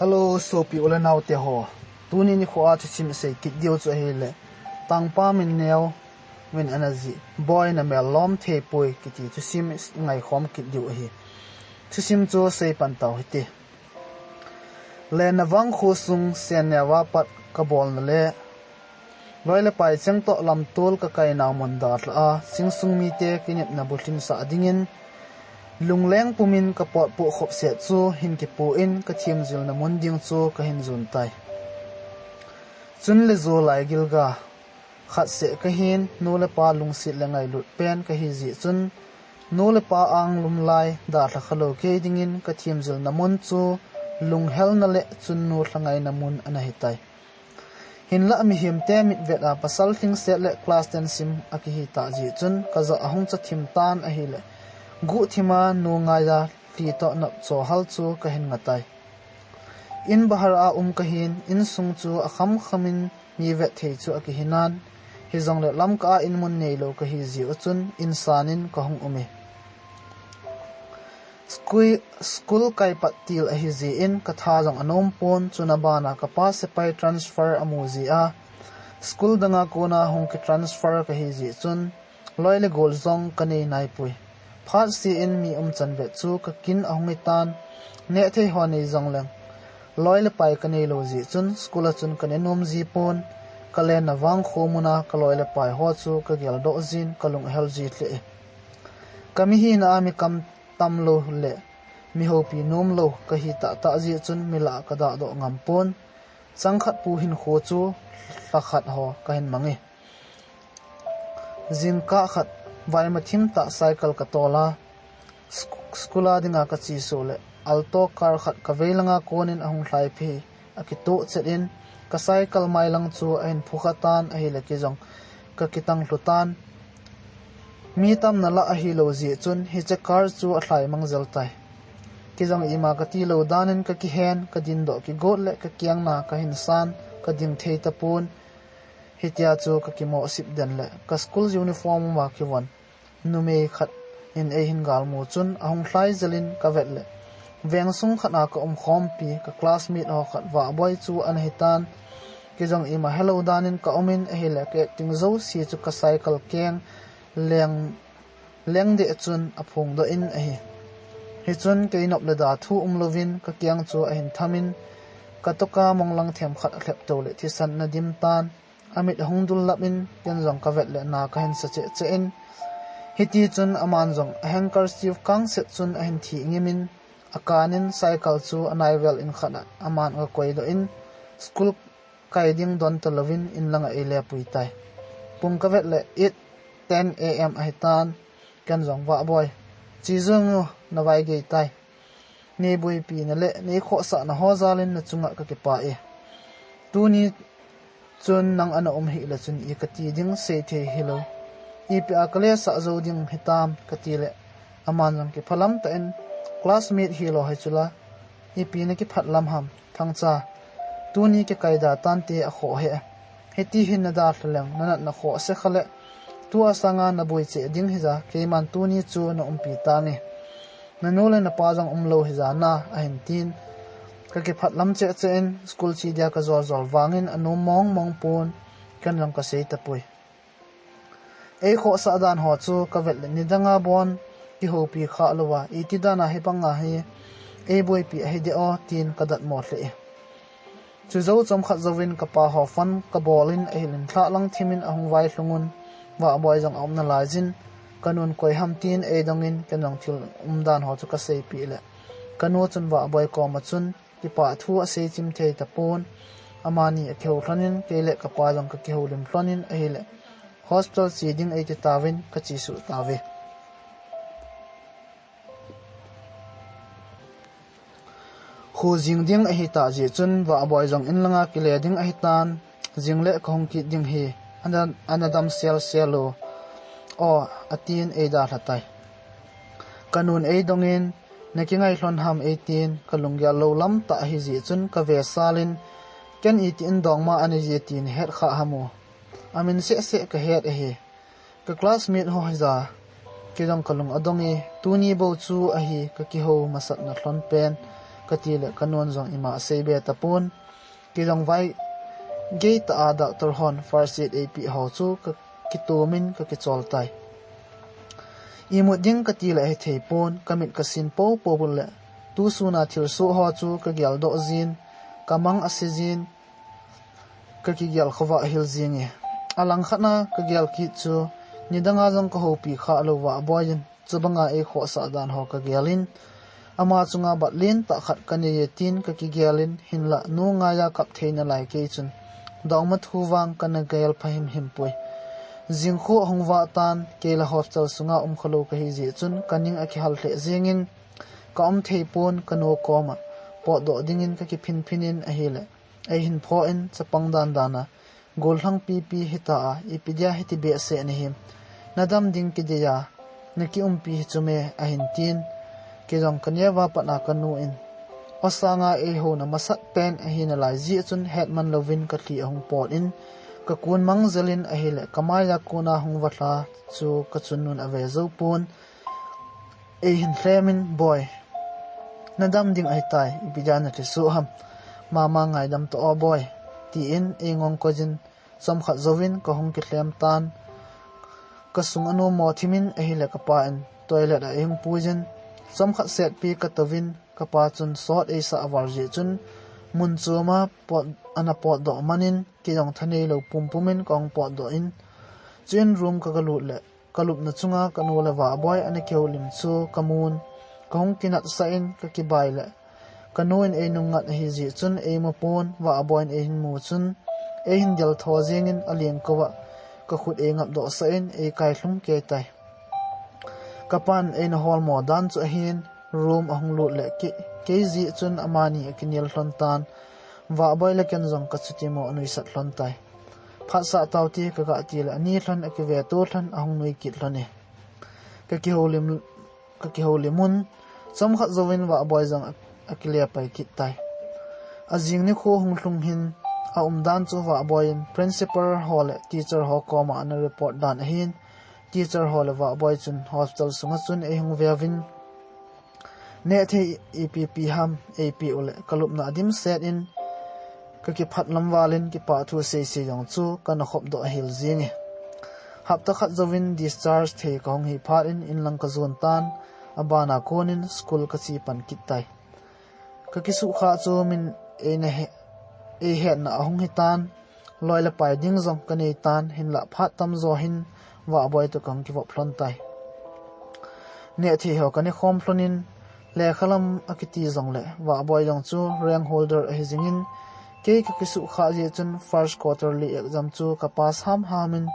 Hello, Sophie Ola now te ho. Tuni ni kho ati sim sei kit dio chu hele. Tang pa min neo min anazi. Boy na mel lom the poi kiti chu sim ngai khom kit dio hi. Chu sim chu sei pan taw hiti. Le na wang kho sung sen ne wa pat ka bol na le. Loi le pai chang to lam tol ka kai na mon da a sing sung mi te kinep na bulin sa dingin. Lungleng pumin ka pot po khop se chu hin ki po in ka thiam zil na mon ding chu ka hin zun tai chun le zo lai gilga khat se ka hin no le pa lung sit le ngai lut pen ka hi ji chun no le pa ang lum lai da thla khalo ke dingin ka thiam zil na mon chu lung hel na le chun no thlangai na mun ana hi tai hin la mi him te mit vet a pasal thing se le class 10 sim aki hi ta ji chun ka za ahung cha thim tan a hi le gu thima nu ngaya ti to na cho hal chu ka hin ngatai in bahar a ka hin in sung chu a kham khamin mi ve thei chu aki hinan hi zong le lam ka in mun nei lo ka hi ji uchun insanin ka hung umi school kai patil a hi ji in ka tha jong anom pon chuna bana ka pa se pai transfer amuzi a school danga kona hung ki transfer ka hi ji chun loile gol zong ka nei nai pui phat si in mi chan ve chu ka kin ahungi tan ne thei ho nei zong leng loile pai ka nei lo ji chun school a chun ka ne nom ji pon ka le na wang khomuna ka loile pai ho chu ka gel do jin ka lung hel ji tle kami hi na mi kam tam lo le mi ho pi nom lo ka hi ta ji chun mila ka da do ngam pon changkhat pu hin kho chu lakhat ho ka hin mangi jin ka khat vai ma thim ta cycle ka tola skula dinga ka chi so le alto car khat ka velanga konin ahung hlai phi akito chetin ka cycle mailang chu ain phukatan a hi le ki jong ka kitang hlutan mi tam na la a hi lo ji chun hi che car chu a hlai mangzel tai ki jong ima ka ti lo danin ka ki hen ka din do ki got le ka kiang na ka hin san ka ding thei ta pun hitia chu ka ki mo sip den le ka school uniform ma ki wan nume khat in a hin gal mo chun ahung hlai zelin ka vet le veng sung khana ka khom pi ka classmate ho khat wa boy chu an hitan ki jong ima hello danin ka omin a hele ke ting zo si chu ka cycle keng leng de chun aphung do in a hi chun ke inop le da thu lovin ka kyang chu a hin thamin ka toka monglang them khat khlep to le thi san na dim tan amit hungdul lapin ken jong ka vet le na ka hin sa che in hiti chun aman jong hanger chief kang set chun a hin thi ngimin akanin cycle chu anai wel in khana aman ga koi do in school kai ding don to lovin in langa ele pui tai pung ka vet le 8:10 am a hitan ken jong wa boy chi zung na vai ge tai ni bui pi na le ni kho sa na ho zalin na chunga ka ke pa e tu ni chun nang ana hi la chun I ka ti ding se the hello ipi akale sa zo ding hitam ka ti le aman jong ki phalam ta en classmate hi lo hai chula ipi na ki phatlam ham thangcha tu ni ke kaida tan te a kho he heti hin na da thleng na kho se khale tu asanga na boi che ding hi za ke man tu ni chu na pi ta ni na no le na pa jang lo hi za na a hin tin ka ke phatlam che in school chi dia ka zor zor wangin anu mong pon kan lang ka sei ta pui e kho sa dan ho chu ka vel ni danga bon ki ho pi kha lowa I ti dana he panga he e boi pi he de o tin ka dat mo hle chu zo chom khat zowin ka pa ho fan ka bolin e lin thla lang thimin ahung vai hlungun wa boy jong om na lajin kanun koi ham tin e dongin kanang thil dan ho chu ka sei pi le kanu chun wa boy ko ma chun ki pa thu a sei chim thei ta pon amani a kheu thlonin ke le ka pa jong ka kheu lim thlonin e le hostel seeding 80 tawin ka chi su tawe khu jing ding a hi ta ji chun wa boy jong in langa ki le ding a hi tan jing le khong ki ding hi anadam selo o atin e da thatai kanun e dongin nakingai hlon ham 18 kalungya lo lam ta hi ji chun ka ve salin ken it in dong ma ani ji tin het kha hamu amin se ka het e hi ka classmate ho haza ki jong kalung adongi tuni bo chu a hi ka ki ho masat na hlon pen kati le kanon zong ima sebe tapun ki jong vai ge ta ada tor hon first aid ap ho chu ka kitomin ka kichol tai imu ding kati le he thepon kamit kasin po bul le tu suna thil su ho chu ka gyal do zin kamang asizin ka ki gyal khawa hil zinge alang khana ka gyal ki chu nidanga jong ko hopi kha lo wa boyin chubanga e kho sa dan ho ka gyalin ama chunga batlin ta khat kan ye tin ka ki gyalin hinla nu nga ya kap theina lai ke chun dawma thuwang kan gyal phahim him pui jingkhu hongwa tan kela hostel sunga kholo ka hi ji chun kaning a ki hal hle zingin ka theipon kano koma po do dingin ka ki phin a hele a hin pho in chapang dan dana golhang pi hita a ipidia hiti be se ni him nadam ding ki deya naki pi chume a hin tin ke jong kanyewa pana kanu in osanga e ho na masak pen a hin lai ji chun hetman lovin ka thli hong pot in ka kun mang zelin a hele kamaya kuna hong watla chu ka chunun ave zo pun e hin hlemin boy nadam ding ai tai ipidia na ti su ham mama ngai dam to boy ti in engong ko jin som khat zovin ko hong ki hlem tan ka sung anu mo thimin a hi le ka pa in toilet a eng pujin som khat set pi ka tovin ka pa chun sot e sa awar je chun mun chuma pot ana pot do manin ki jong thane lo pumpumin kong pot do in chin room ka galu le kalup na chunga kanu le wa boy ana keulim chu kamun kong kinat sa in ka ki bai le kanuin e nungat hi ji chun e mo pon wa aboin e hin mu chun e hin dal tho jengin alien kowa ka khut e ngap do sa in e kai thlum ke tai kapan e na hol mo dan chu hin room ahung lu le ke ji chun amani akinil hlon tan wa boy le ken jong ka chuti mo anui sat hlon tai phat sa tauti ka ga ti la ni hlon akive to hlon ahung nui kit hlone ka ki holimun som khat zowin wa boy jong akilia pai kit tai ajing ni kho hung hlung hin a dan chu wa boy principal hall teacher ho koma an report dan hin teacher hall wa boy chun hospital sunga chun e hung vevin ne the epp ham ap ule kalup na dim set in ka ki phatlam walin ki pa thu se yong chu kan khop do hil zinge hapta khat zowin discharge the kong hi phat in lang ka zon tan abana konin school ka chi pan kit tai ka kisu kha chu min e he na hong hitan loila pai ding jong kanei tan hin la phat tam zo hin wa boy to kang ki vop hlon tai ne thi ho kani khom hlonin le khalam akiti jong le wa boy jong chu rank holder a hizingin ke ka kisu kha je chun first quarterly exam chu ka pass hamin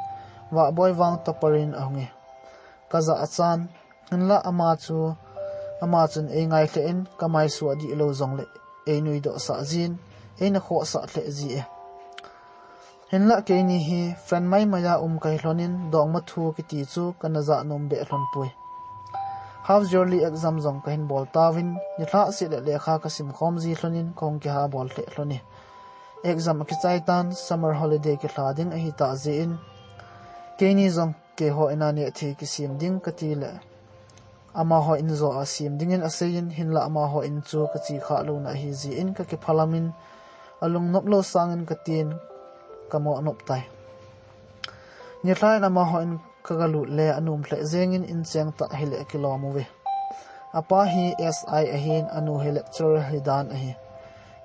wa boy wang toparin ahunge kaza achan hinla ama chun e ngai hle in kamai su adi lo zong le e nui do sa jin e na kho sa hle ji e hinla ke ni hi friend mai maya kai hlonin dong ma thu ki ti chu kana za nom be hlon pui half yearly exam zong ka hin bol tawin ni thla si le lekha ka sim khom ji hlonin kong ki ha bol hle hloni exam ki chai tan summer holiday ki thlading a hi ta ji in ke ni zong ke ho ina ne thi ki sim ding ka ti le ama ho in zo asim dingin asein hinla ama ho in chu ka chi kha lo na hi ji in ka ki phalamin alung nop lo sangin ka tin kamo nop tai ni thlai na ma ho in ka galu le anum hle zengin in cheng ta hele kilomowe apa hi si a hin anu he lecture hidan a hi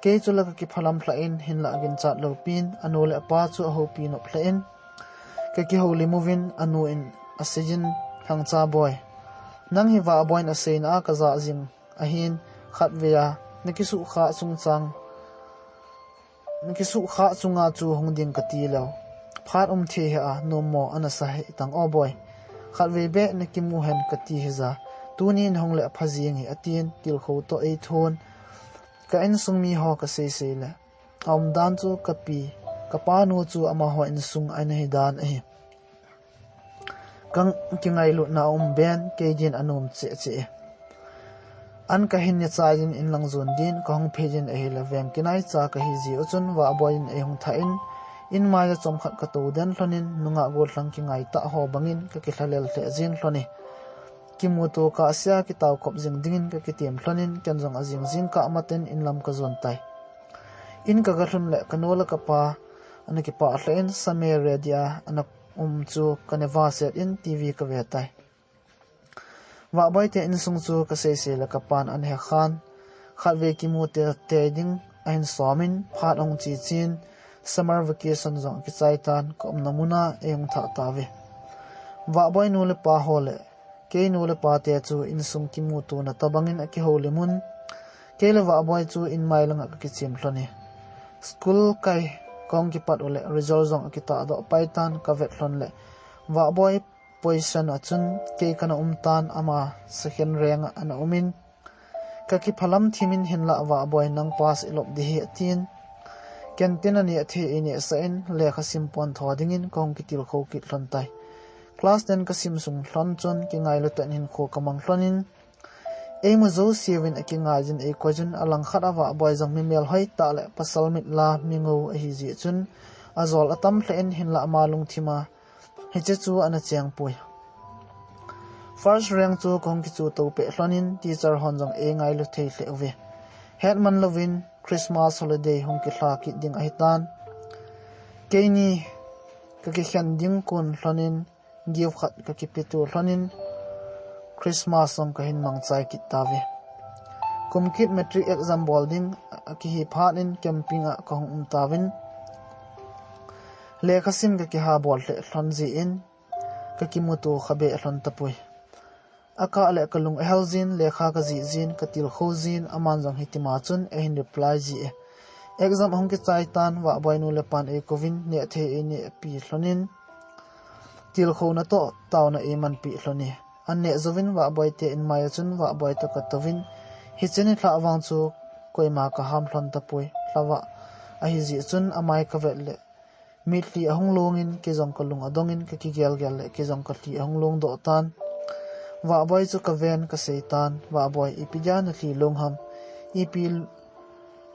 ke chula ka ki phalam thla in hinla agin chat lo pin anu le apa chu ho pi nop hle in ka ki holy movin anu in asijin hangcha boy nang hi wa boy na sein a ka za jing a hin khat veya nikisu kha chunga chu hongding ka ti lo phat the ha no mo ana sa he tang o boy khat ve be nikimu hen ka ti hiza tunin hongle phajing hi atin til kho to e thon ka en sung mi ho ka se le dan chu ka pi ka pa nu chu ama ho in sung ai na hi dan e kang kingai lu na ben ke jin anum che an ka hin ya chajin in lang zon din ka hong phejin a hila vem kinai cha ka hi ji ochun wa boin e hong tha in ma ya chom khat ka to den hlonin nunga gol hlang ki ngai ta ho bangin ka ki hlalel the jin hloni kimuto ka sia ki taw khop jing dingin ka kitim hlonin kenjong ajing jing ka maten inlam ka zon tai in ka galun le kanola ka pa anaki pa hlein Samaria dia anak chu kaneva set in TV ka ve tai wa bai te in sung chu ka se se la ka pan an he khan khat ve kimute te ding ain somin phat ong chi chin summer vacation zong ki chaitan kom namuna eng tha ta ve wa bai nu le pa hole ke nu le pa te chu in sung kimutu na tabangin aki hole mun ke le wa bai chu in mai langa ki chim hloni school kai kong ki pat ole result zong ki ta do paitan ka vet hlon le wa boy position achun ke kana umtan ama second rank ana umin ka ki phalam thimin hinla wa boy nang pass ilop di hi tin kentin ani the ini sain lekha simpon thodingin kong ki til kho ki hlon tai class 10 ka sim sung hlon chon ki ngai lo tan hin kho kamang hlonin emu zo siwin aki ngajin e kwajun alang khata wa boy jang mi mel hoi ta le pasal mit la mingo a hi ji chun azol atam hlen hin la malung thima hiche chu ana cheng pui first rank chu kong ki chu to pe hlonin teacher hon jang e ngai lo thei hle ve headman lovin Christmas holiday hong ki hla ki ding a hitan keini ka ki khan ding kun hlonin give khat ka ki pitu hlonin Christmas song ka hin mang chai ki tawe kumkit metric exam boarding ki hi phat in camping a ka hong tawin le khasim ka ki ha bol le hlon ji in ka ki mutu khabe hlon tapui aka le kalung helzin le kha ka ji jin ka til khozin aman jang hitima chun a hin reply ji exam hong ki chai tan wa boinu le pan e kovin ne the e ne pi hlonin til kho na to taw na e man pi hloni anne zovin wa boy te in maya chun wa boy to katovin hi cheni thla awang chu koima ka ham hlon ta pui hlawa a hi ji chun amai ka vel le mitli ahong longin ke jong ka lung adongin ka ki gel gel le ke jong ka ti ahong long do tan wa boy chu ka ven ka seitan wa boy ipijan na thli long ham ipil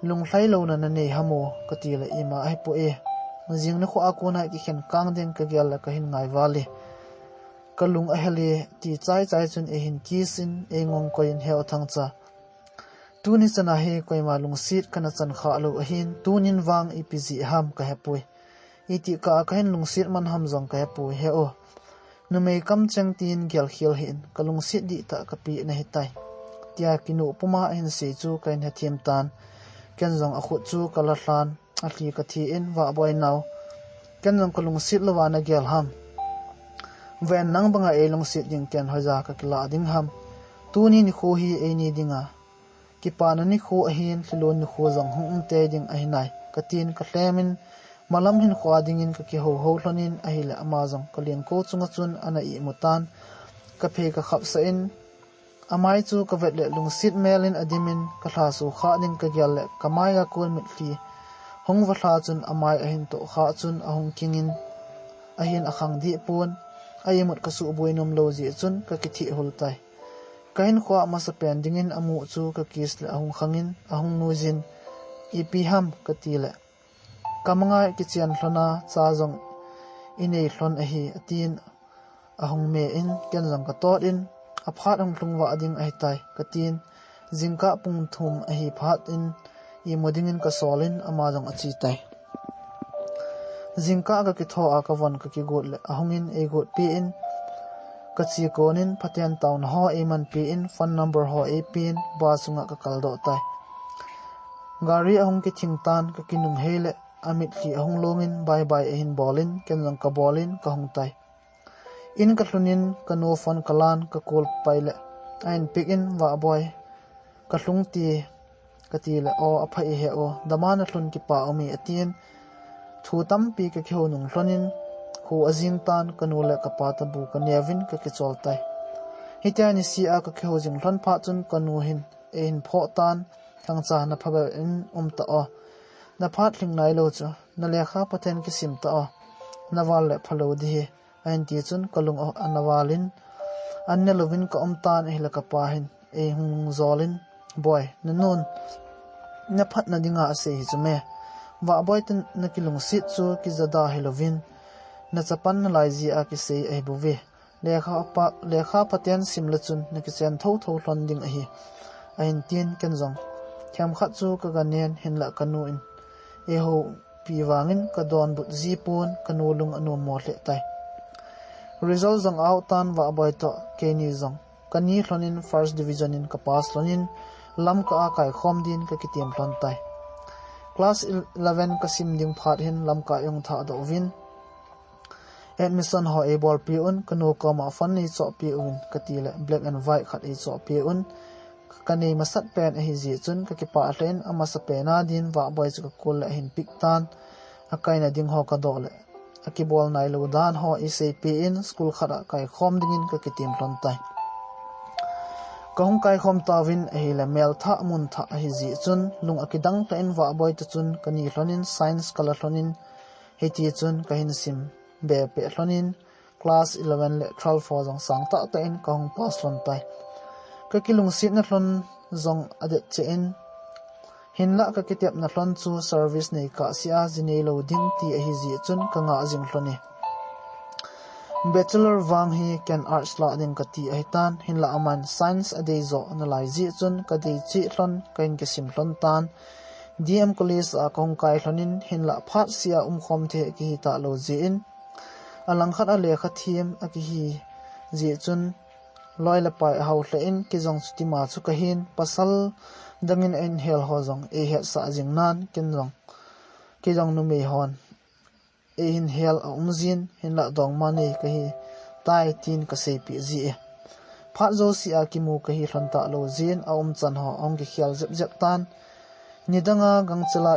lung hlai lo na na nei hamo ka ti le ima ai pu e jing na kho akona ki khen kang deng ka gel la ka hin ngai wali kalung a heli ti chai chai chun e hin kisin e ngong koin heu thang cha tuni chana he koima lung sit kana chan kha lo a hin tunin wang ipg ham ka hepui iti ka ka hin lung sit man ham jong ka hepui he o numei kam chang tin gel khil hin kalung sit di ta ka pi na hitai tia kinu puma hin se chu kain ha thiam tan ken jong a khu chu kala hlan a thi ka thi in wa boy naw ken jong kalung sit lo wa na gel ham ven nang banga e long sit ding ken hoja ka kla ding ham tuni ni kho hi e ni dinga ki pan ni kho a hin thlon ni kho jang hum te ding a hinai ka tin ka hlemin malam hin khwa ding in ka ki ho ho hlonin a hi la amazon ka len ko chunga chun ana i mutan ka phe ka khap sa in amai chu ka vet le lung sit melin adimin ka thla su kha ding ka gyal le kamai ga kul mit fi hong wa thla chun amai a hin to kha chun a hong kingin a hin a khang di pun ayemut ka su boinom lo ji chun ka ki thi hultai kain khwa ma sa pending in amu chu ka kis le ahung khangin ahung nujin ipi ham ka ti le kamanga ki chian hlona cha jong inei hlon a hi atin ahung me in ken jang ka tot in a phat ang hlung wa ding ai tai ka tin jingka pung thum a hi phat in i moding in ka solin ama jang achi tai jingka ka ki tho a ka von ka ki gut le ahungin e gut pi in ka chi konin phaten town ho e man pi in phone number ho e pin ba sunga ka kal do tai gari ahung ki thing tan ka kinung hele amit li ahung longin bye bye hin bolin ken jang ka bolin ka hung tai in ka hlunin ka no phone kalan ka call paile ain pick in wa boy ka hlung ti ka ti le o aphai he o damana hlun ki pa omi atien thu tampi ka kheu nung hlonin khu azing tan kanu le ka pa tabu ka nevin ka ki choltai hitani si a ka kheu jing hlon pha chun kanu hin e hin pho tan thang cha na phabe in ta o na phat thling nai lo chu na le kha pathen ki sim ta o na wal le phalo di ain ti chun kalung o anawalin anne lovin ka tan e la ka pa hin e hung zolin boy na nun na phat na dinga ase hi chume wa boy ten na kilung sit chu ki zada helovin na chapan na lai ji a ki sei ai buwe lekha pathian simla chun nakichen tho hlon ding a hi a hin tin ken zong thiam khat chu ka ganen hinla kanu in e ho pi wangin ka don but zipun kanu lung anu mo hle tai result zong out tan wa boy to keni zong kani hlonin first division in ka pass hlonin lam ka a kai khom din ka kitiam hlon tai class 11 ka sim ding phat hin lam ka yong tha do win admission ho a ball pi un kanu ko ma fan ni cho pi un katile black and white khat e cho pi un kani masat pen a hi ji chun ka ki pa hlen ama sa pe na din wa boy chu ka kul a hin pik tan akai na ding ho ka do le aki ball nai lo dan ho icp in school khara kai khom dingin ka kitim hlon tai kahung kai khom tawin a hi la mel tha mun tha a hi ji chun lung akidang ta in wa boy ta chun kani hlonin science kala hlonin heti chun ka hin sim be pe hlonin class 11 le 12 fo jong sang ta ta in kahung pass hlon tai ka kilung sit na hlon zong adet che in hinla ka kitiap na hlon chu service nei ka sia jinei lo ding ti a hi ji chun ka nga jing hloni bachelor wang hi ken arts la ding ka ti a hitan hinla aman science ade zo na lai ji chun ka dei chi hlon kain ke sim hlon tan dm college a kong kai hlonin hinla phat sia khom the ki ta lo ji in alang khat a le kha thiem a ki hi ji chun loi la pai hau hle in ki jong chuti ma chu ka hin pasal dangin in hel ho jong e he sa jing nan kin jong ki jong nu me hon e hin hel a umzin hin la dong mani ka hi tai tin ka se pi ji e phat zo si a ki mu ka hi hlon ta lo jin a chan ho ong ki khial jep jep tan nidanga gangchela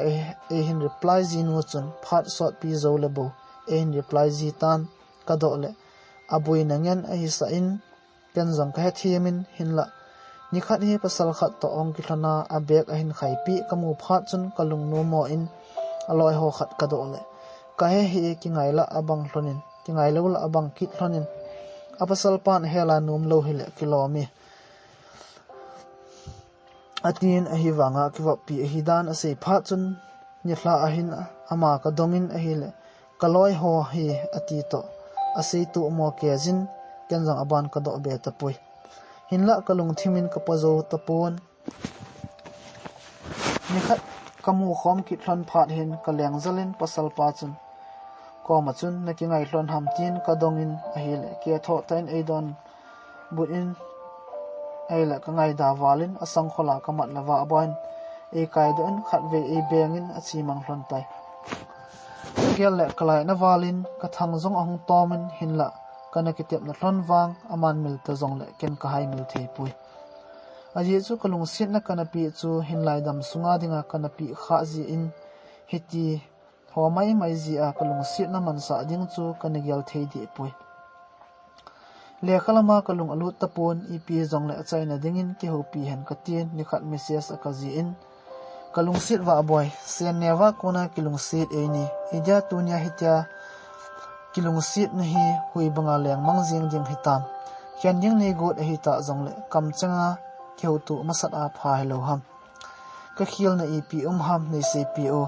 e hin reply ji nu chun phat sot pi zo le bo e hin reply ji tan ka do le abui nangen a hi sa in ken jong ka thiemin hinla ni khat hi pasal khat to ong ki thana a bek a hin khai pi kamu phat chun kalung no mo in aloi ho khat ka do le ka he hi ki ngai la abang hlonin ki ngai lo la abang kit hlonin apasal pan hela num lo hi le kilomi atin a hi wanga ki wa pi hi dan a sei phat chun ni hla a hin ama ka dongin a hi le kaloi ho hi ati to a sei tu mo ke jin ken jong aban ka do be ta pui hinla kalung thimin ka pazo tapon ni khat kamu khom ki thlan phat hin ka leng zalin pasal pa chun ko ma chun na ki ngai hlon ham tin ka dongin a hi le ke tho tain ei don but in ei la ka ngai da walin asang khola ka mat lawa boin e kai don khat ve e bengin a chi mang hlon tai gel le kalai na walin ka thang zong ahung tomin hinla kana kitep na hlon wang aman mil ta zong le ken ka hai mil the pui aji chu kalung sit na kana pi chu hinlai dam sunga dinga kana pi kha ji in hiti homai mai ji a kalung sit na man sa ding chu kana gel thei di pui le khalama kalung alut tapon ep zong le chaina dingin ki ho pi hen ka tin ni khat message akaji in kalung sit wa boy sen newa kona kilung sit e ni ija tunya hitia kilung sit na hi hui banga leng mang jing ding hitam hian ding nei god a hi ta zong le kam changa kheu tu masat a phai lo ham ka khil na ep ham nei se po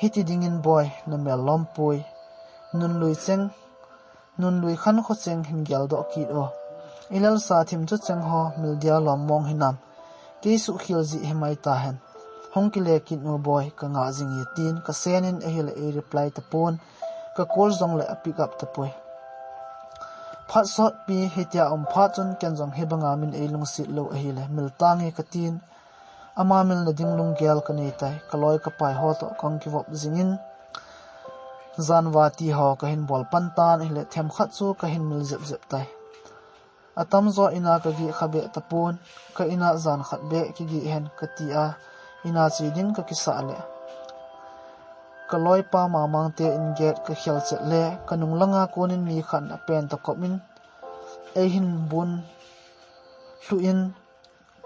hiti dingin boy na mel lom pui nun lui khan kho cheng hin gel do ki o ilal sa thim chu cheng ho mil dia lom mong hinam ke su khil ji hemai ta hen hong ki le kin no boy ka nga jing ye tin ka senin a hil a reply ta pon ka call zong le pick up ta poi phat sot pi hitia phat chun ken jong hebanga min e lung sit lo a hile mil tangi ka tin ama mil na ding lung gel ka nei tai kaloi ka pai ho to kong ki wop jingin zanwati ho ka hin bol pantan hile them khat chu ka hin mil zep zep tai atam zo ina ka gi khabe tapon ka ina zan khat be ki gi hen ka ti a ina chi ding ka ki sa le kaloi pa mamang te in get ka khial chet le kanung langa konin mi khan a pen ta komin e hin bun hlu in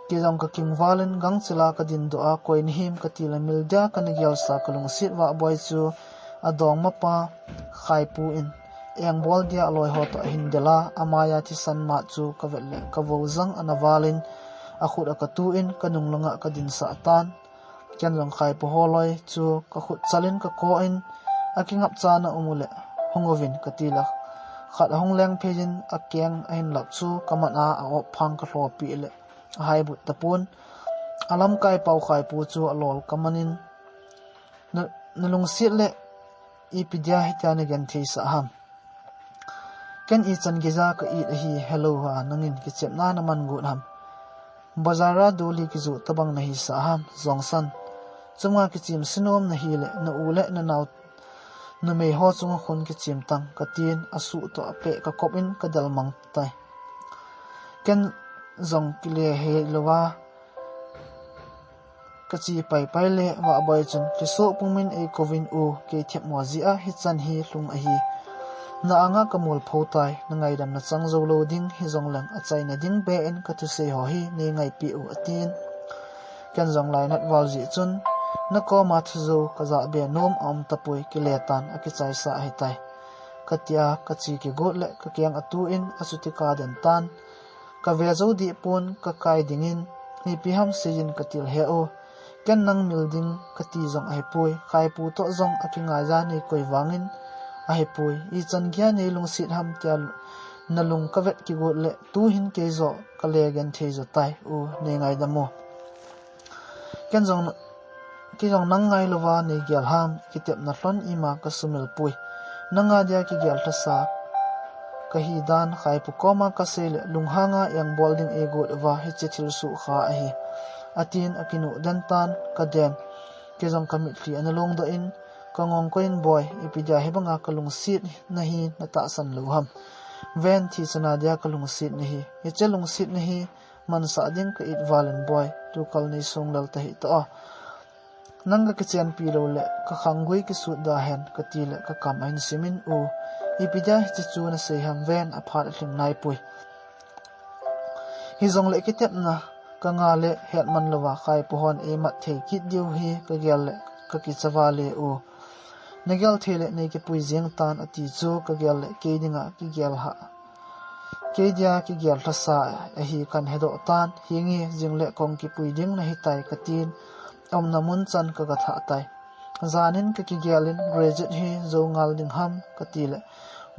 ki jong ka king valen gang chila ka din do a koin him ka ti la mil dia kan gyal sa kalung sit wa boy chu adong ma pa khai pu in eng bol dia aloi ho to hin dela amaya ti san ma chu ka vel le ka vo zang anavalin a khut ka tu in kanung langa ka din sa tan ken long khai po holoi chu ka khut chalin ka ko in akingap cha na umule hongovin katila khat hong leng phejin akyang ahin lap chu kamana a op phang ka hlo pi le hai but tapun alam kai pau khai pu chu alol kamanin nalung sit le ipidia hitani gan thei sa ham ken I chan giza ka I hi hello ha nangin ki chepna na man gut ham bazara doli ki zu tabang na hi sa ham zongsan chunga ki chim sinom na hi le na ule na naw na mei ho chunga khon ki chim tang ka tin asu to ape ka kopin ka dalmang tai ken zong ki le he lowa ka chi pai pai le wa boy chun ki so pumin e kovin u ke thep mo ji a hi chan hi hlung a hi na anga kamul photai na ngai dam na changzo lo ding hi zong lang a chai na ding be en ka tu se ho hi ne ngai pi u atin ken zong lai nat wal ji chun na ko ma thuzo ka za be nom am tapui ki le tan a ki chai sa hi tai katia ka chi ki got le ka kyang atu in asuti ka den tan ka ve zo di pun ka kai dingin ni pi ham sejin ka til he o ken nang milding ka ti zong ai pui khai pu to zong a ki ngai za ni koi wangin ai pui I chan gya ne lung sit ham tia nalung ka vet ki got le tu hin ke zo ka le gen the zo tai u ne ngai da mo ken zong ki jong nang ngai lova ne gyal ham ki tep na hlon ima ka sumil pui nanga dia ki gyal tha sa ka hi dan khai pu koma ka sele lunghanga yang bolding e god wa hi chethil su kha a hi atin akinu dan tan ka den ki jong kamit thli analong do in ka ngong ko in boy ipidia hebanga ka lung sit na hi na ta san lo ham ven thi chana dia ka lung sit na hi e chelung sit na hi man sa ding ka it valen boy tu kal nei song lal ta hi to nanga ki chen pi lo le ka khangui ki su da hen ka ti le ka kam ain simin u ipidia chi chu na se ham ven a phat hlim nai pui hi zong le ki tep na ka nga le het man lowa khai pohon e mat thei kit diu hi ka gel le ka ki chawa le u nagel thele nei ki pui jeng tan ati chu ka gel le ke dinga ki gel ha ke dia ki gel tha sa a hi kan hedo tan hingi jing le kong ki pui ding na hi tai ka tin om namun chan ka ga tha tai zanin ka ki gelin graduate hi zo ngal ding ham ka ti le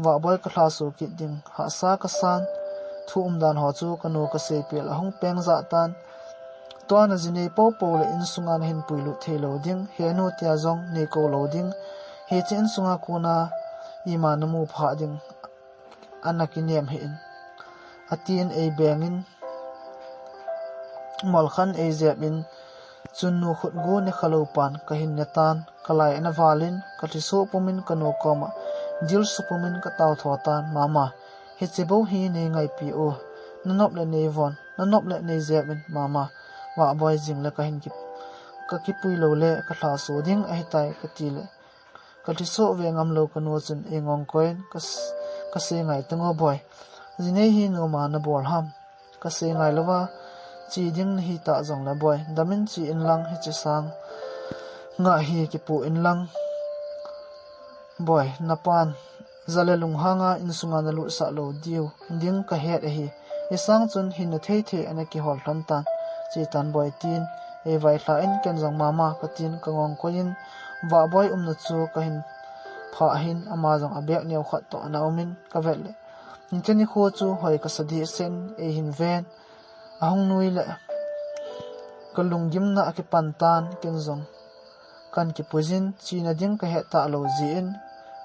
wa boy ka thla su ki ding ha sa ka san thu dan ho chu kanu ka se pel hong peng za tan to na jine po po le in sungan hin puilu thelo ding he no tia zong ne ko lo ding he chen sunga kuna ima namu pha ding anakinem he in atin e bengin mol khan e zeb in chunnu khut gu ne khalo pan ka hin ne tan kalai na walin ka ti so pumin kanu koma dil su pumin ka taw tho tan mama he chebo hi ne ngai pi o nanop le ne von nanop le ne zebin mama wa boy jing le ka hin ki ka ki pui lo le ka thla so ding ai tai ka ti le ka ti so ve ngam lo ka no chun e ngong koin ka se ngai tango boy jine hi no ma na bol ham ka se ngai lowa chi ding hi ta jong la boy damin chi in lang hi chi sang nga hi ki pu in lang boy napan zale lung hanga in sunga na lu sa lo diu ding ka het hi isang chun hin na thei the ana ki hol thon tan chi tan boy tin e vai thla in ken jong mama ka tin ka ngong ko in wa boy na chu ka hin pha hin ama jong abek neu khat to na umin ka vel le inteni kho chu hoi ka sadi sen e hin ven ahong nui le ka lunggim na aki pantan ken jong kan ki pujin chi na ding ka he ta lo ji in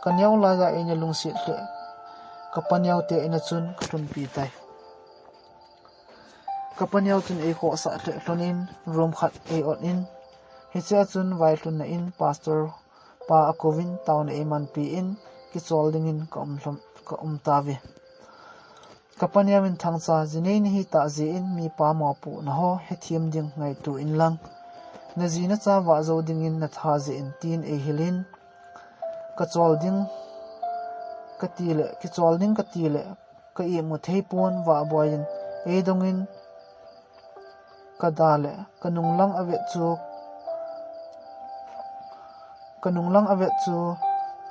kan yaw la ya enya lungsi tle ka panyaw te ina chun ka tun pi tai ka panyaw chun e ko sa tle tonin room khat e on in he cha chun vai tun na in pastor pa akovin town e man pi in ki chol ding in ka tawi ka panyaw in thangcha jinei ni hi ta ji in mi pa mo pu na ho he thiam ding ngai tu in lang na ji na cha wa zo ding in na tha ji in tin e hilin ka chol ding ka ti le ka i mu thei pon wa boyin e dongin ka dale kanung lang ave chu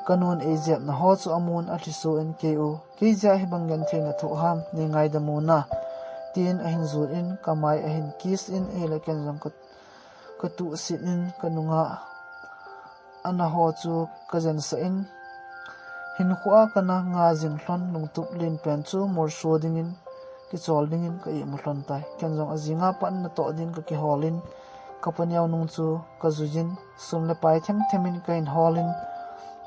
kanun e jep na ho chu amun a thisu en ku ki ja hi bangan the na thu ham ni ngai da mu na tin a hin zur in kamai a hin kis in e le ken jong ka tu sit in kanunga ana ho chu ka jen sa in hin khuwa kana nga jing hlon lungtup lin pen chu mor sho dingin ki chol dingin ka i mu hlon tai kenjong azinga pan na to din ka ki holin kapaniaw nung chu ka zujin sumle pai themin ka in holin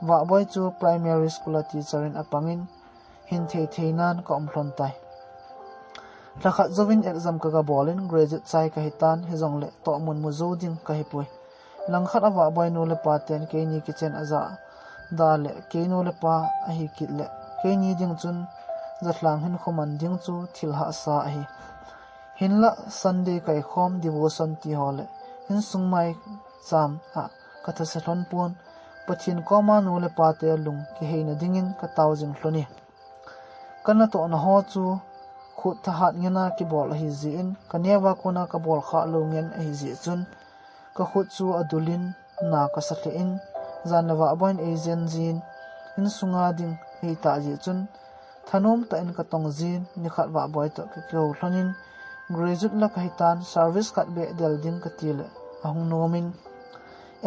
wa boy chu primary school teacher in apangin hin theinan ka hlon tai lakha zovin exam ka bolin graduate chai ka hitan hezong le to mun mu zo ding ka hipui langkhat awa boy no le paten ke ni kitchen aza dale ke no le pa a hi kit le ke ni ding chun zatlang hin khoman ding chu thilha sa a hi hinla sunday kai khom devotion ti hole hin sungmai cham a katha se hlon pun pathin koma no le pate lung ki heina dingin ka taujing hloni kana to na ho chu khut thahat ngena ki bol hi zi in kanewa kona ka bol kha lo ngen hi zi chun ka khut chu adulin na ka sakhe in zanwa boin agent jin in sunga ding hi ta ji chun thanom ta in ka tong jin ni khat wa boy to ki ko hlonin graduate la kai tan service kat be del ding ka til ahung nomin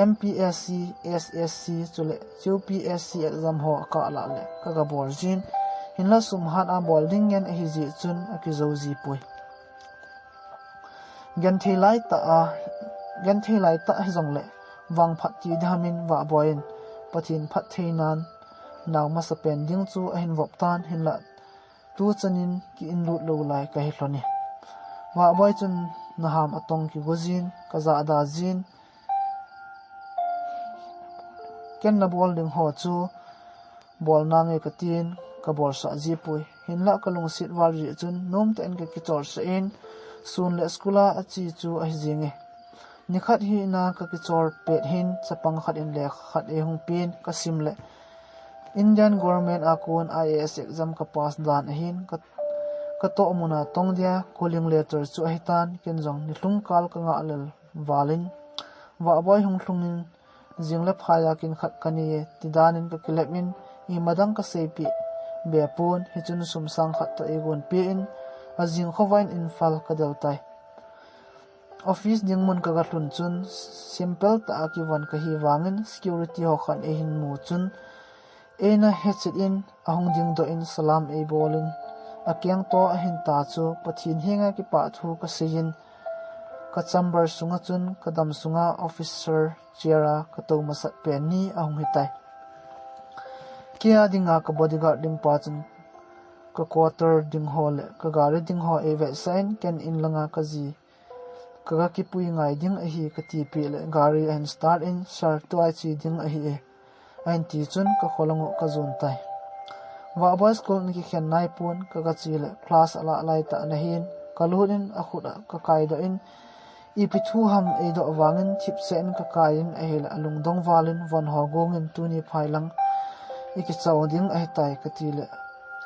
MPSC SSC chule UPSC exam ho ka la le ka ga bor jin hinla sum hat a bolding ngen hi ji chun a ki zo ji pui gan thei lai ta hi zong le wang phat ti dhamin wa boin pathin phat theinan naw ma sa pen ding chu a hin wop tan hin la tu chanin ki in lut lo lai ka hi hloni wa boy chun naham atong ki gojin ka za da jin ken na bol ding ho chu bol na nge ka tin ka bol sa ji pui hin la ka lung sit wal ri chun nom ta en ka ki chor sa in sun le skula a chi chu a jinge nikhat hi na ka ki chor pet hin chapang khat in le khat e hung pin ka sim le Indian government akun IAS exam ka pass dan hin ka to muna tong dia calling letter chu hitan kenjong ni hlung kal ka nga lel walin wa boy hung hlungin jingle phaya kin khat kani tidanin ka kilemin I madang ka sepi bepun hi chun sumsang khat to egon pe in azing khowain infal ka deltai office ding mun ka gatlun chun simple ta ki wan ka hi wangin security ho khan e hin mu chun ena headset in ahong ding do in salam e bolin akyang to a hin ta chu pathin hinga ki pa thu ka sein ka chamber sunga chun kadam sunga officer chera ka to masat pen ni ahong hitai kia dinga ka bodyguard ding pa chun ka quarter ding hall ka gari ding ho e ve sign ken in langa ka ji ka ki pui ngai ding a hi ka ti pi le gari and start in sar twai chi ding a hi e an ti chun ka kholongo ka zon tai wa boy school ni ki khen nai pun ka chi le class ala lai ta na hin kalunin a khuda ka kai do in I pithu ham e do wangin chip sen ka kain a hel alung dong walin von ho gongin tuni phailang iki chaw ding a tai ka ti le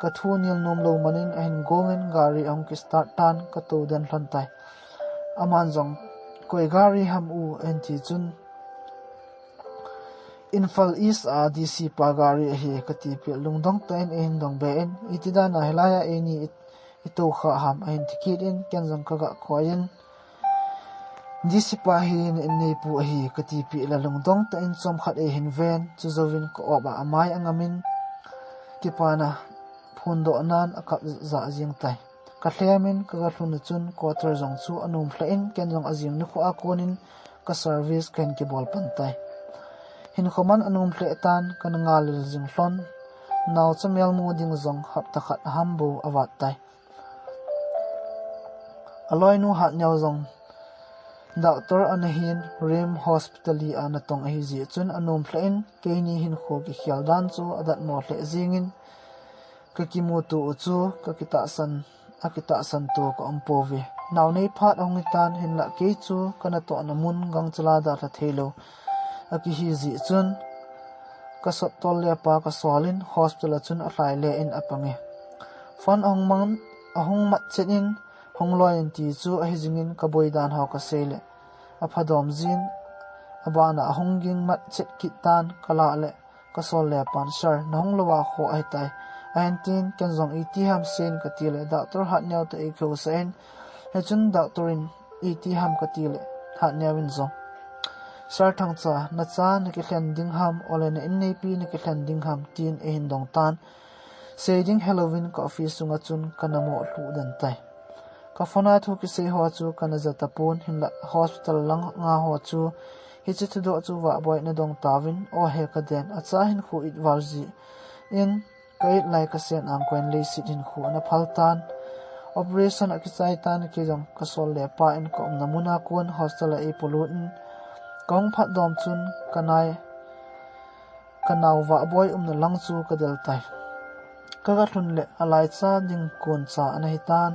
ka thu nil nom lo manin a hin gongin gari ang ki start tan ka to den hlan tai aman jong koi gari ham u en ti chun infal east a DC pagari hi ka ti pi lungdong ten en dong be en itida na helaya eni ito kha ham a hin tikit in kenjong ka ga khoyen DC pa hi nei pu hi ka ti pi la lungdong ta in chom khat e hin ven chu zovin ko oba amai angamin ki pana phundo nan akap za jing tai ka hlemin ka ga thun chun quarter jong chu anum hla in kenjong ajing ni kho a konin ka service ken ki bol pan tai hin khoman anum hle tan kan ngal jing hlon naw chamel mu ding zong hap ta khat hambo awat tai aloi nu hat nyaw zong doctor anahin rim hospitali anatong hi ji chun anum hlain keini hin kho ki khial dan chu adat mo hle jingin ka kimu tu chu ka kita san tu ko ampovi naw nei phat ongitan hin la ke chu kana to namun gang chala da la thelo aki hi ji chun ka sot tol le pa ka solin hospital chun a hlai le in apange fon ong mang ahong mat chenin hongloin ti chu a hijingin ka boidan ho ka sele a phadom jin abana ahonging mat chet kitan kala le ka sol le pan sar nong lowa kho ai tai antin kenjong iti ham sen ka tile doctor hat nyaw ta ekho sen he chun doctorin iti ham ka tile hat nyawin zo sar thang cha na cha na ki hlen ding ham ole na in nei pi na ki hlen ding ham tin e hin dong tan Saying Halloween ka office sunga chun kanamo hlu dan tai ka phona thu ki sei ho chu kana zata pun hinla hospital lang nga ho chu hi chi thu do chu wa boy na dong tawin o he ka den acha hin khu it warzi in kai lai ka sen ang kwen le sit hin khu na phaltan operation akisai tan ki jong ka sol le pa in ko namuna kun hostel e pollutin kong phat dom chun kanai kanaw wa boy na lang chu ka del tai kaga thun le alai cha ding kun cha anahitan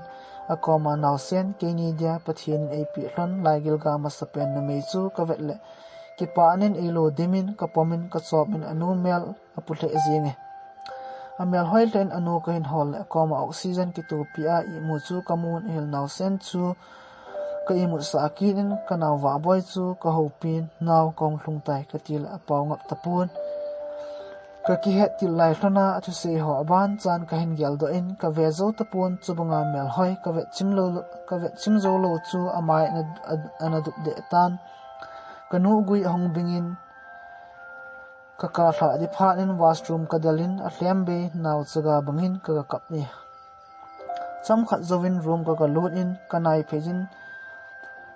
akoma naw sen ke ni dia pathin ap hlon laigil ga masapen na mei chu ka vet le ki pa anin elo dimin ka pomin ka chopin anu mel apule zinge amel hoilen anu ka hin hol akoma oxygen ki tu pia I mu chu kamun hil naw sen chu ka I mu sa kinin ka naw wa boy chu ka hopin naw kong hlung tai ka til apaw ngap tapun ka ki het til lai hlona athu se ho ban chan ka hin gel do in ka ve zo tapun chubanga mel hoi ka ve chimzo lo chu amai na du de tan kanu gui hong bingin ka thla di phanin washroom ka dalin a hlembe naw chaga bangin ka kap ni cham khat zovin room ka lut in kanai phejin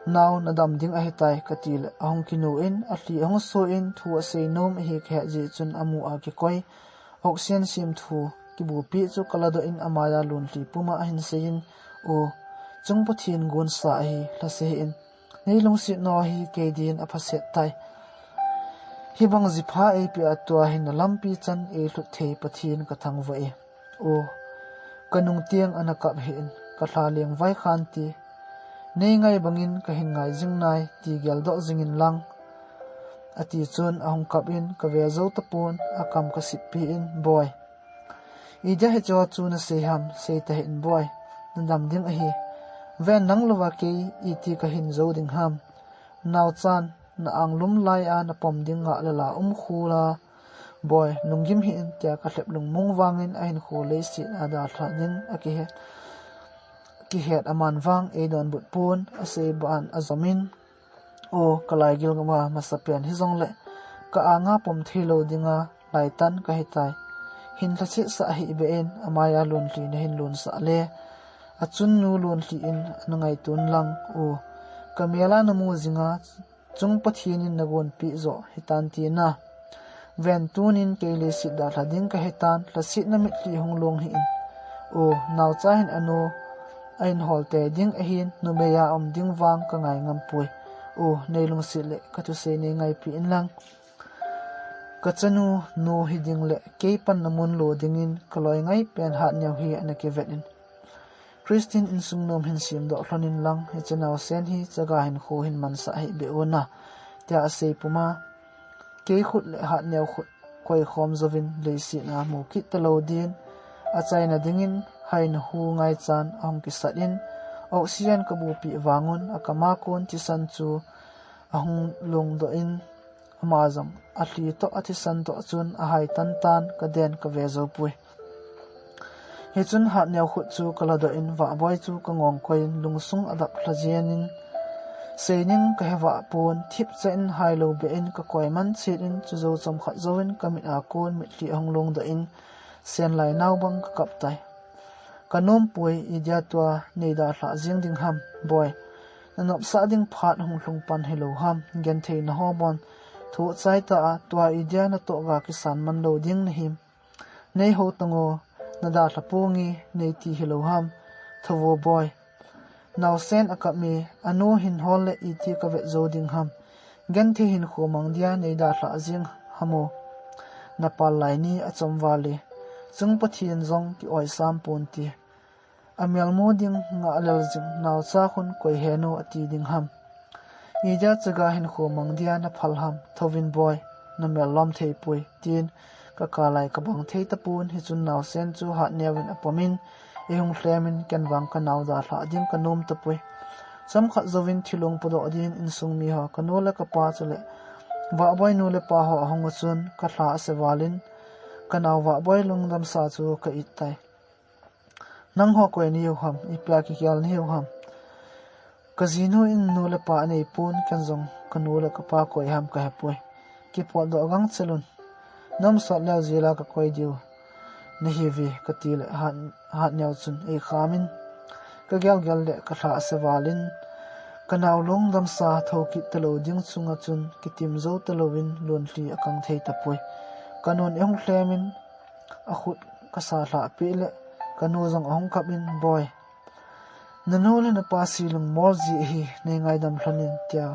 naw nadam ding a hitai katil ahong kinu in a hli hong so in thu a sei nom hi khe ji chun amu a ki koi oxygen sim thu ki bu pi chu kalado in amaya lun hli puma hin sein o chung pathin gun sa hi la se in nei long si no hi ke din a phaset tai hi bang zipha e pi atwa hin lampi chan e hlut thei pathin ka thang vai o kanung tiang anakap hin ka thla leng vai khan ti nei ngai bangin ka hin ngai jing nai ti gel do jingin lang ati chun ahong kap in ka ve zo tapun akam ka sip pi in boy ija he cho chu na se ham se ta hin boy ndam ding a hi ven nang lova ke iti ka hin zo ding ham naw chan na ang lum lai a na pom ding nga la khula boy nungim hi in tia ka hlep lung mung wangin a hin khu le si ada thla ding a ki het aman wang e don but pun ase ban azamin o kalai gil ma masapian hi zong le ka anga pom thilo dinga laitan ka hitai hin thasi sa hi be en amaya lun li na hin lun sa le achun nu lun li in anangai tun lang o kamela namu zinga chung pathin in nagon pi zo hitan ti na ven tunin kele si da thading ka hitan thasi na mit li hong long hi in o naw cha hin anu ain holte ding ahin numeya ding wang ka ngai ngam pui o neilung sile ka tu se ne ngai pi in lang ka chanu no hi ding le ke pan namun lo dingin kaloi ngai pen hat nyau hi na ke vet in Christine in sungnom hin sim do hlonin lang he chanaw sen hi chaga hin kho hin man sa hi be ona tia ase puma ke khut le hat nyau khut koi khom zovin le si na mu ki talodin a chaina dingin hain hu ngai chan ang ki satin oxygen ka bu pi wangun akama kon ti san chu ahung lung do in amazam atli to ati san to chun a hai tan tan ka den ka ve zo pui he chun hat nyau khut chu kala do in wa boy chu ka ngong koin lungsung adak hlajianin seining ka hewa pon thip chen hai lo be in ka koi man chit in chu zo chom khat zo in ka mi a kon mi ti hong lung do in sen lai naw bang ka kap tai kanom pui idia tua nei da hla jing ding ham boy nanop sa ding phat hong hlung pan hello ham gen thei na ho bon thu chai ta tua idia na to ga ki san man lo ding na him nei ho tango na da hla pungi nei ti hello ham thawo boy naw sen akap mi anu hin hol le iti ka ve zo ding ham gen thei hin khomang dia nei da hla jing hamo napal lai ni achom wale chung pathian zong ki oi sam pon ti amel moding nga alal jing naw cha khun koi heno ati ding ham ija chaga hin kho mangdia na phal ham thovin boy na mel lom thei pui tin ka kalai ka bang thei tapun hi chun naw sen chu ha newin apomin ehung hlemin ken wang ka naw da hla ding ka nom tapui sam khat zovin thilong podo din in sung mi ha kanola ka pa chule wa boy nu le pa ho hong chun ka hla se walin kanaw wa boy lung dam sa chu ka itai nang ho koi ni ham ipla ki kyal ni ham casino in no le pa nei pon kan zong kanu le ka pa koi ham ka hapoi ki po do gang chelun nam sot leo zila ka koi diu na hi vi ka ti le hat nyau chun ei khamin ka gel le ka thla sewalin kanaw long dam sa thoki talo ding chunga chun kitim zo talowin lon hli akang thei tapoi kanon eng hlemin a khut ka sa hla pi le kanu zong ong kapin boy nanu le na pa silung mor ji hi nei ngai dam hlonin tia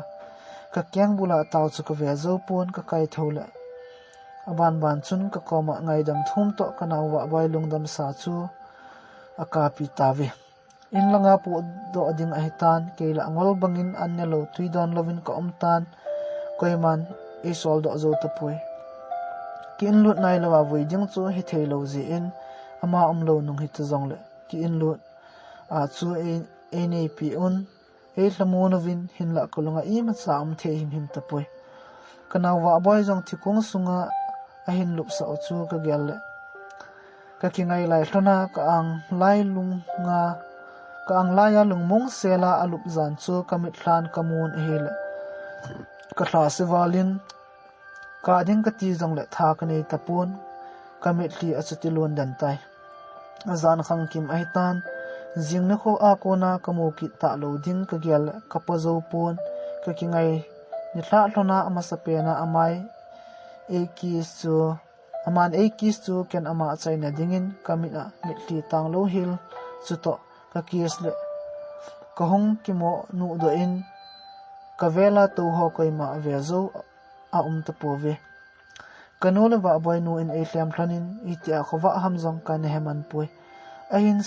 ka kyang bula taw chu ka ve zo pon ka kai thole ban chun ka koma ngai dam thum to kanaw wa bai lung dam sa chu aka pi tawe in langa pu do ading a hitan keila angol bangin annelo tuidon lovin ka omtan koiman e sol do zo tapui ki in lut nai lawa voi jing chu hi theilo ji in ama omlo nung hi tazong le ki in lut a chu e nei pi un e hlamunovin hinla kolunga i ma cha the him tapui kana wa boy jong thikung sunga a hin lup sa chu ka gel le ka kingai lai hlona ka ang lai lunga ka ang laya lungmung sela alup zan chu kamit hlan kamun hele ka thla siwalin ka ding ka ti jong le tha ka nei tapun kamit li achati lon dan tai azan khang kim ai tan jingna kho a ko na kamu ki ta lo ding ka gel ka pazo pon ka kingai ni thla hlona ama sapena amai ekis chu ken ama chaina dingin kamina mitli tanglo hil chuto ka kis le ka hong kimo nu do in ka vela to ho koima vezo a ta pove kanole wa boy nu in atm thanin itia khowa hamjong ka ne heman pui ahin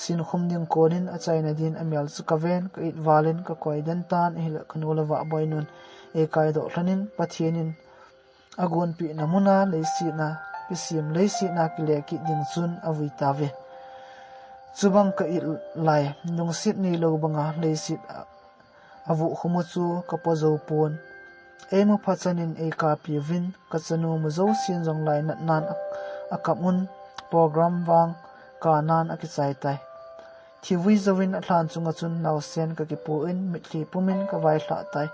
sin khum ding konin a chaina din amel chu ka ven ka it walin ka koidan tan hil kanole wa boy nun e kai do thanin pathienin agon pi namuna leisi na pisim leisi na kile ki ding chun awi tawe chubang ka il lai nung sit ni lo banga leisit avu khumu chu ka pozo pon emu phachanin e ka pi vin ka chanu mu zo sin jong lai nat nan akamun program wang ka nan akichai tai thiwi zawin thlan chunga chun naw sen ka ki pu in mitli pumin ka vai hla tai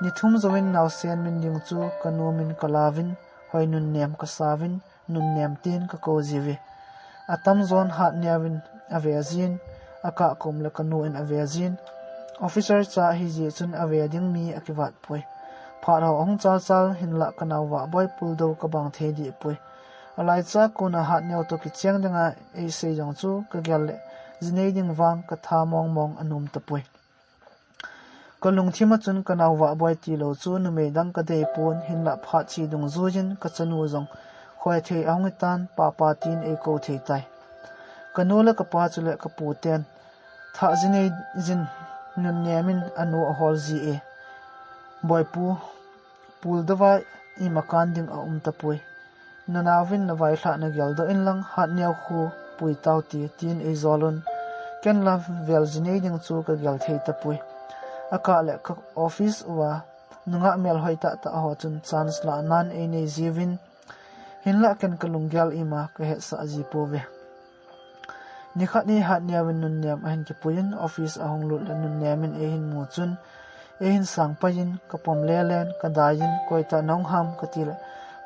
ni thum zawin naw sen min ding chu kanumin kalavin hoinun nem ka savin nun nem tin ka ko jiwi atam zon hat niawin avezin aka kom le kanu in avezin officer cha hi ji chun aveding mi akiwat poi phara ong chal hinla kanawa boy puldo ka bang thedi poi alai cha kuna hat nyaw to ki cheng danga e se jong chu ka gyal le jinei ding wang ka tha mong anum ta poi kolung thima chun kanawa boy ti lo chu nu me dang ka dei pon hinla pha chi dung zujin ka chanu jong khoi thei ang tan pa tin e ko thei tai kanola ka pa chule ka pu ten tha jinei jin nun nemin anu a hol ji e boy pul dawa I makan ding a tapui nanawin na vai hla na gel do in lang hat nyaw khu pui taw ti tin e zolun ken la vel jinei ding chu ka gel thei tapui aka le ka office wa nunga mel hoita ta ho chun chance la nan e nei jivin hinla ken kalungyal ima ka he sa ji pove nikhat ni hat niawin nun niam ahin ki puin office ahong lut nun niamin e hin mu chun e hin sang payin ka pom lelen ka dayin koita nong ham ka til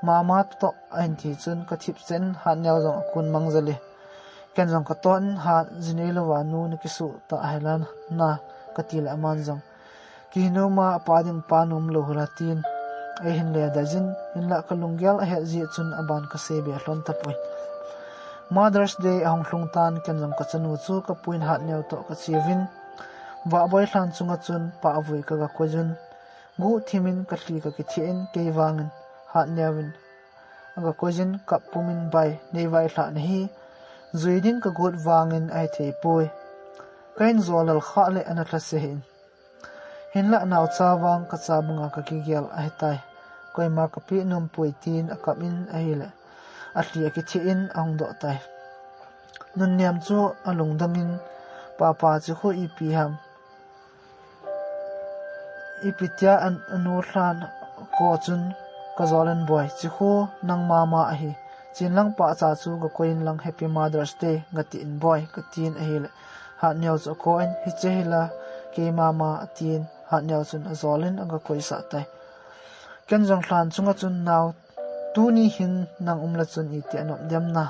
mama to ahin thi chun ka thip chen hat niaw jong kun mangjali ken jong ka ton ha jinelo wa nu ni kisu ta helan na ka til aman jong ki no ma pading panum lo hulatin e hin le da jin in la kalungyal a he ji chun aban ka se be hlon tapoi Mother's Day ahong hlungtan kenjong ka chanu chu ka puin hat neu to ka chivin wa boy hlan chunga chun pa avui ka kwajun gu thimin ka hli ka ki thien keiwangin hat newin aga kwajin ka pumin bai nei vai hla na hi zuidin ka gut wangin ai thei poi kain zolal kha le ana thla se hinla naw chawang ka chabunga ka ki gel ai tai koima ka pi num pui tin akamin ahile atli ki thien ang do tai nun niam chu alung dangin papa chu khu ipi ham ipitia an anu hlan ko chun ka zolen boy chu khu nang mama a hi chinlang pa cha chu ga koin lang happy Mother's Day ngati in boy ka tin ahile ha nyaw chu ko in hi chehila ke mama atin hat nyaw chun azolin anga koisa tai ken jong hlan chunga chun naw tu ni hin nang umla chun I ti anop dem na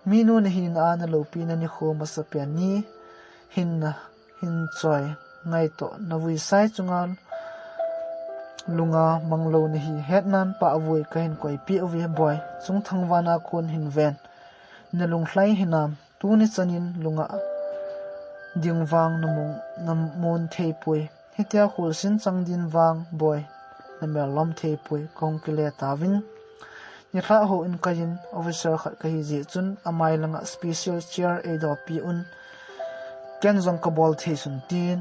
mi nu na hin a na lo pi na ni kho ma sa pian ni hin choi ngai to na vui sai chungal lunga manglo na hi het nan pa avoi ka hin koi pi awi boy chung thangwana kon hin ven na lung hlai hinam tu ni chanin lunga dingwang nam mon thei pui hitia khul sin changdin wang boy na mel lom thei pui kong kile tawin ni kha ho in kain officer khat ka hi ji chun amai langa special chair e do pi un ken jong ka bol thei sun tin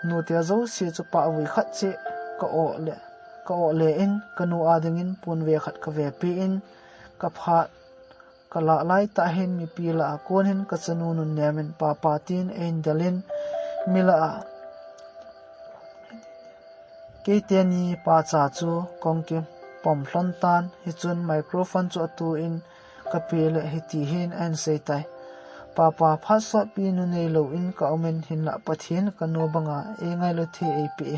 nu tia zo si chu pa wi khat che ka o le in kanu adingin pun ve khat ka ve pi in ka phat kala lai ta hin mi pi la kon hin ka chanu nun nemen pa tin ein dalin mila ke teni pa cha chu kongke pom hlon tan hi chun microphone chu atu in ka pe le hi ti hin an sei tai pa pha so pi nu nei lo in ka omen hin la pathin ka no banga e ngai lo the e pi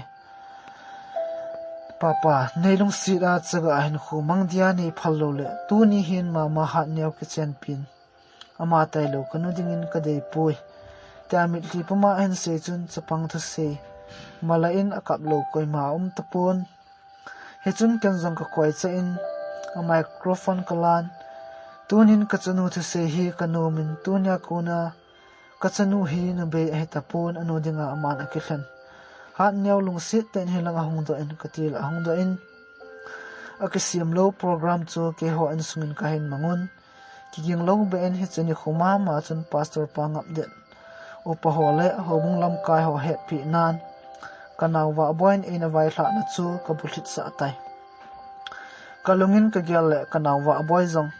papa neilung sira chaga hin khu mangdia nei phallo le tu ni hin ma ha neu ke chen pin ama tai lo kanu dingin ka dei pui tamit li pama an se chun chapang thu se mala in akap lo koi ma tapon he chun ken jong ka koi cha in a microphone kalan tunin ka chanu thu se hi kanu min tunya kuna ka chanu hi na be he tapon anu dinga aman akithan hat nyaw lung sit ten hilang ahung do in katil ahung do in akisiam lo program chu ke ho an sungin kahin mangun kiging lo be en hichani khuma ma chun pastor pangap de upa hole hobung lam kai ho he pi nan kanaw wa boin in avai hla na chu ka bulit sa tai kalungin ka gyal le kanaw wa boy jong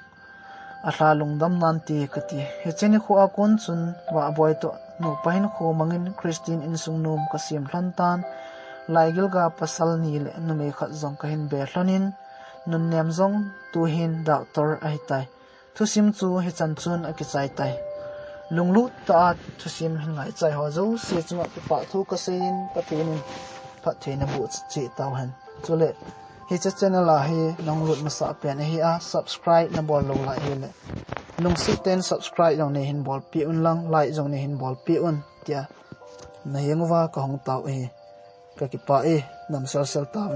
atla lungdam nan ti kati hichani khu akon chun wa boy to no pahin kho mangin Christine in sungnum kasim hlantan laigil ga pasal ni le nume khat jong ka hin be hlonin nun nem jong tu hin doctor ai tai thusim chu hi chan chun akichai tai lunglu ta thusim hin ngai chai ho zo se chunga pa thu ka sein patin pha theina bu chi taw han chule hi cha channel la hi nonglut masa pen hi a subscribe na bol lo la hi le lung si ten subscribe jong ne hin bol pi un lang like jong ne hin bol pi un tia na yengwa ka hong taw e ka ki pa e nam sel taw